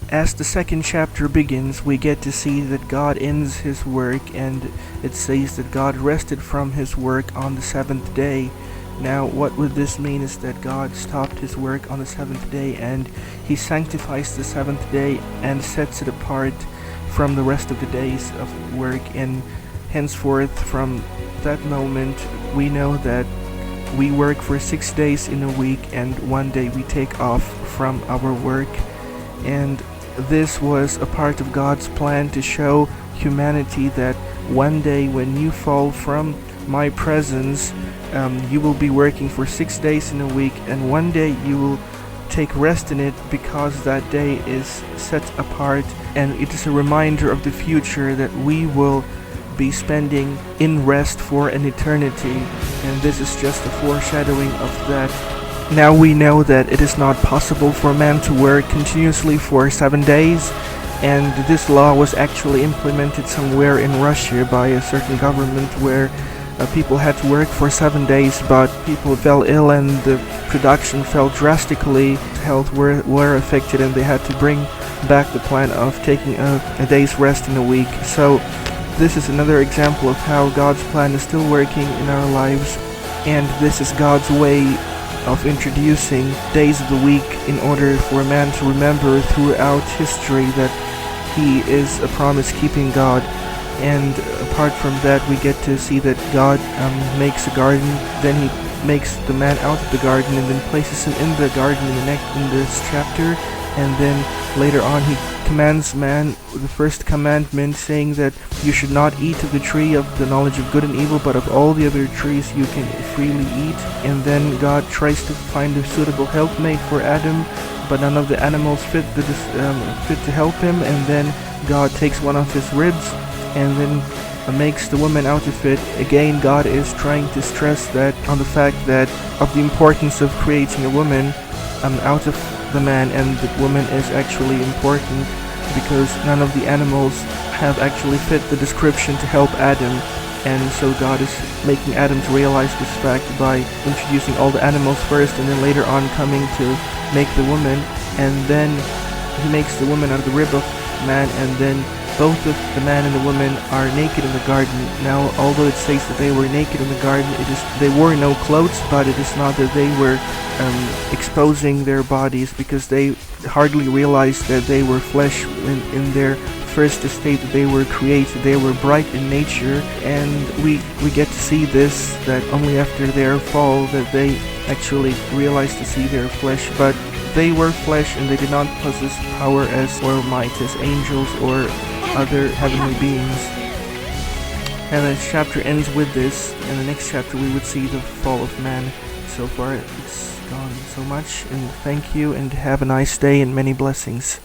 as the second chapter begins, we get to see that God ends his work, and it says that God rested from his work on the seventh day. Now, what would this mean is that God stopped his work on the seventh day, and he sanctifies the seventh day and sets it apart from the rest of the days of work. And henceforth, from that moment, we know that we work for 6 days in a week, and one day we take off from our work. And this was a part of God's plan to show humanity that one day when you fall from my presence, you will be working for 6 days in a week, and one day you will take rest in it, because that day is set apart, and it is a reminder of the future that we will be spending in rest for an eternity. And this is just a foreshadowing of that. Now we know that it is not possible for man to work continuously for 7 days, and this law was actually implemented somewhere in Russia by a certain government where people had to work for 7 days, but people fell ill and the production fell drastically. Health were affected, and they had to bring back the plan of taking a day's rest in a week. So this is another example of how God's plan is still working in our lives, and this is God's way of introducing days of the week in order for man to remember throughout history that he is a promise-keeping God. And apart from that, we get to see that God makes a garden, then he makes the man out of the garden, and then places him in the garden in this chapter. And then later on he commands man the first commandment, saying that you should not eat of the tree of the knowledge of good and evil, but of all the other trees you can freely eat. And then God tries to find a suitable helpmate for Adam, but none of the animals fit to help him. And then God takes one of his ribs and then makes the woman out of it. Again, God is trying to stress that on the fact that of the importance of creating a woman out of the man, and the woman is actually important because none of the animals have actually fit the description to help Adam. And so God is making Adam to realize this fact by introducing all the animals first, and then later on coming to make the woman. And then he makes the woman out of the rib of man, and then both of the man and the woman are naked in the garden. Now, although it says that they were naked in the garden, they wore no clothes, but it is not that they were exposing their bodies, because they hardly realized that they were flesh in their first estate that they were created. They were bright in nature, and we get to see this, that only after their fall that they actually realized to see their flesh. But they were flesh, and they did not possess power or might as angels or other heavenly beings. And the chapter ends with this. In the next chapter we would see the fall of man. So far it's gone so much, and thank you, and have a nice day and many blessings.